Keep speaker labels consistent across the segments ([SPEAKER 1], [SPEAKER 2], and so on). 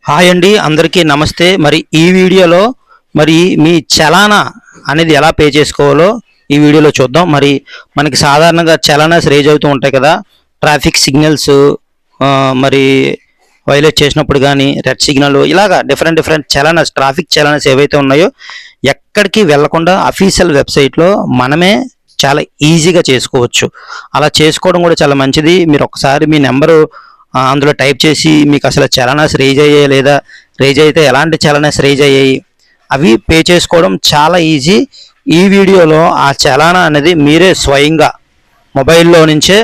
[SPEAKER 1] Hi అండి, అందరికీ నమస్తే. మరి ఈ వీడియోలో మీ చలానా అనేది ఎలా పే చేసుకోవాలో ఈ వీడియోలో చూద్దాం. మనకి సాధారణంగా చలానాస్ రేజ్ అవుతూ ఉంటాయి కదా, ట్రాఫిక్ సిగ్నల్స్ మరి వైలేట్ చేసినప్పుడు కానీ, రెడ్ సిగ్నల్, ఇలాగా డిఫరెంట్ చలానాస్, ట్రాఫిక్ చలానాస్ ఏవైతే ఉన్నాయో ఎక్కడికి వెళ్లకుండా అఫీషియల్ వెబ్సైట్లో మనమే చాలా ఈజీగా చేసుకోవచ్చు. అలా చేసుకోవడం కూడా చాలా మంచిది. మీరు ఒకసారి మీ నెంబరు అందులో టైప్ చేసి మీకు అసలు చలానాస్ రేజ్ అయ్యాయి లేదా రేజ్ అయితే ఎలాంటి చలానాస్ రేజ్ అయ్యాయి అవి పే చేసుకోవడం చాలా ఈజీ. ఈ వీడియోలో ఆ చలానా అనేది మీరే స్వయంగా మొబైల్లో నుంచే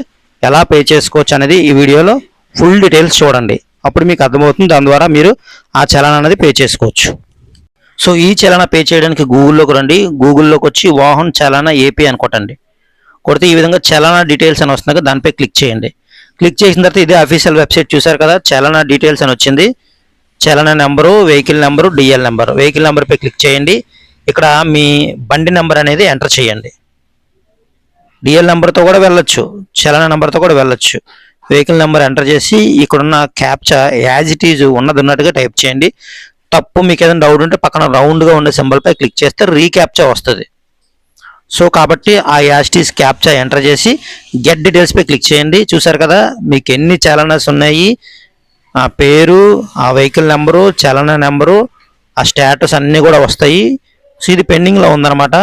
[SPEAKER 1] ఎలా పే చేసుకోవచ్చు అనేది ఈ వీడియోలో ఫుల్ డీటెయిల్స్ చూడండి. అప్పుడు మీకు అర్థమవుతుంది. దాని ద్వారా మీరు ఆ చలానా అనేది పే చేసుకోవచ్చు. సో ఈ చలానా పే చేయడానికి గూగుల్లోకి రండి. గూగుల్లోకి వచ్చి వాహన్ చలానా ఏపీ అని కొట్టండి. కొడితే ఈ విధంగా చలానా డీటెయిల్స్ అని వస్తుంది. దానిపై క్లిక్ చేయండి. క్లిక్ చేసిన తర్వాత ఇదే అఫీషియల్ వెబ్సైట్ చూసారు కదా, చలానా డీటెయిల్స్ అని వచ్చింది. చలానా number, vehicle number, DL number. Vehicle నెంబర్పై క్లిక్ చేయండి. ఇక్కడ మీ బండి నెంబర్ అనేది ఎంటర్ చేయండి. డిఎల్ నెంబర్తో కూడా వెళ్ళొచ్చు, చలానా నెంబర్తో కూడా వెళ్ళొచ్చు. వెహికల్ నెంబర్ ఎంటర్ చేసి ఇక్కడున్న క్యాప్చా యాజ్ ఇట్ ఈజ్ ఉన్నట్టుగా టైప్ చేయండి. తప్పు మీకు ఏదైనా డౌట్ ఉంటే పక్కన రౌండ్గా ఉండే సింబల్పై క్లిక్ చేస్తే రీక్యాప్చా వస్తుంది. సో కాబట్టి ఆ యాస్టీస్ క్యాప్చా ఎంటర్ చేసి గెట్ డీటెయిల్స్పై క్లిక్ చేయండి. చూసారు కదా మీకు ఎన్ని చలానాస్ ఉన్నాయి, ఆ పేరు, ఆ వెహికల్ నెంబరు, చలానా నెంబరు, ఆ స్టేటస్ అన్నీ కూడా వస్తాయి. సో ఇది పెండింగ్లో ఉందన్నమాట.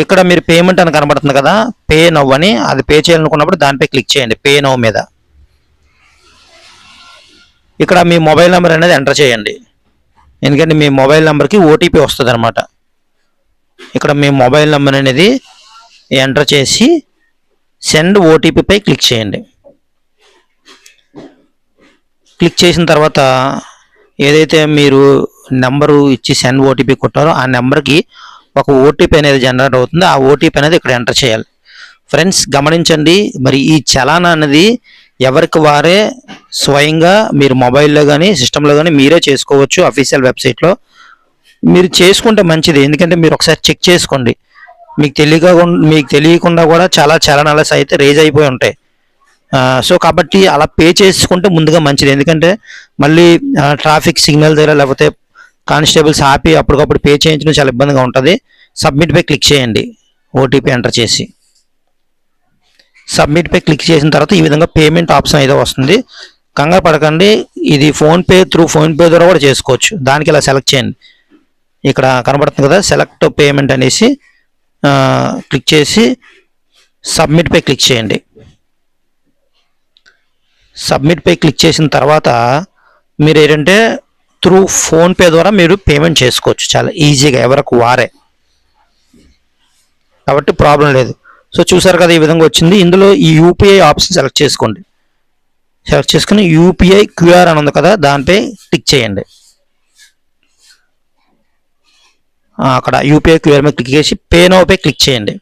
[SPEAKER 1] ఇక్కడ మీరు పేమెంట్ అని కనబడుతుంది కదా, పే నవ్ అని, అది పే చేయాలనుకున్నప్పుడు దానిపై క్లిక్ చేయండి. పే నవ్ మీద ఇక్కడ మీ మొబైల్ నెంబర్ అనేది ఎంటర్ చేయండి. ఎందుకంటే మీ మొబైల్ నెంబర్కి ఓటీపీ వస్తుంది అనమాట. ఇక్కడ మీ మొబైల్ నెంబర్ అనేది ఎంటర్ చేసి సెండ్ ఓటీపీపై క్లిక్ చేయండి. క్లిక్ చేసిన తర్వాత ఏదైతే మీరు నెంబరు ఇచ్చి సెండ్ ఓటీపీ కొట్టారో ఆ నెంబర్కి ఒక ఓటీపీ అనేది జనరేట్ అవుతుంది. ఆ ఓటీపీ అనేది ఇక్కడ ఎంటర్ చేయాలి. ఫ్రెండ్స్ గమనించండి, ఈ చలానా అనేది ఎవరికి వారే స్వయంగా మీరు మొబైల్లో కానీ సిస్టంలో కానీ మీరే చేసుకోవచ్చు. అఫీషియల్ వెబ్సైట్లో మీరు చేసుకుంటే మంచిది. ఎందుకంటే మీరు ఒకసారి చెక్ చేసుకోండి. మీకు తెలియకుండా కూడా చాలా చలానాలు అయితే రేజ్ అయిపోయి ఉంటాయి. సో కాబట్టి అలా పే చేసుకుంటే ముందుగా మంచిది. ఎందుకంటే మళ్ళీ ట్రాఫిక్ సిగ్నల్ దగ్గర లేకపోతే కానిస్టేబుల్స్ ఆపి అప్పటికప్పుడు పే చేయించడం చాలా ఇబ్బందిగా ఉంటుంది. సబ్మిట్పై క్లిక్ చేయండి. ఓటీపీ ఎంటర్ చేసి సబ్మిట్పై క్లిక్ చేసిన తర్వాత ఈ విధంగా పేమెంట్ ఆప్షన్ అయితే వస్తుంది. కంగారు పడకండి, ఇది ఫోన్పే ద్వారా కూడా చేసుకోవచ్చు. దానికి ఇలా సెలెక్ట్ చేయండి. ఇక్కడ కనబడుతుంది కదా, సెలెక్ట్ పేమెంట్ అనేసి క్లిక్ చేసి సబ్మిట్పై క్లిక్ చేయండి. సబ్మిట్పై క్లిక్ చేసిన తర్వాత మీరు ఏంటంటే ఫోన్పే ద్వారా మీరు పేమెంట్ చేసుకోవచ్చు చాలా ఈజీగా, ఎవరికి వారే, కాబట్టి ప్రాబ్లం లేదు. సో చూసారు కదా ఈ విధంగా వచ్చింది. ఇందులో ఈ యూపీఐ ఆప్షన్ సెలెక్ట్ చేసుకోండి. సెలెక్ట్ చేసుకుని యూపీఐ క్యూఆర్ అని ఉంది కదా, దానిపై క్లిక్ చేయండి. అక్కడ యూపీఐ క్యూఆర్ మీద క్లిక్ చేసి పే నౌపై క్లిక్ చేయండి.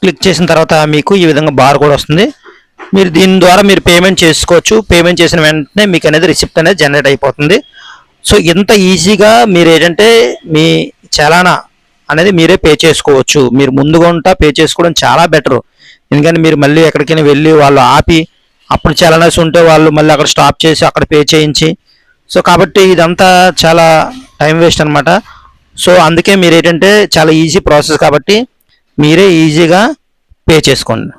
[SPEAKER 1] క్లిక్ చేసిన తర్వాత మీకు ఈ విధంగా బార్ కోడ్ వస్తుంది. మీరు దీని ద్వారా మీరు పేమెంట్ చేసుకోవచ్చు. పేమెంట్ చేసిన వెంటనే మీకు అనేది రిసిప్ట్ అనేది జనరేట్ అయిపోతుంది. సో ఇంత ఈజీగా మీరు ఏంటంటే మీ చలానా అనేది మీరే పే చేసుకోవచ్చు. మీరు ముందుగా పే చేసుకోవడం చాలా బెటర్. ఎందుకంటే మీరు మళ్ళీ ఎక్కడికైనా వెళ్ళి వాళ్ళు ఆపి అప్పుడు చలానాస్ ఉంటే వాళ్ళు మళ్ళీ అక్కడ స్టాప్ చేసి అక్కడ పే చేయించి, సో కాబట్టి ఇదంతా చాలా టైం వేస్ట్ అనమాట. సో అందుకే మీరు ఏంటంటే చాలా ఈజీ ప్రాసెస్ కాబట్టి మీరే ఈజీగా పే చేసుకోండి.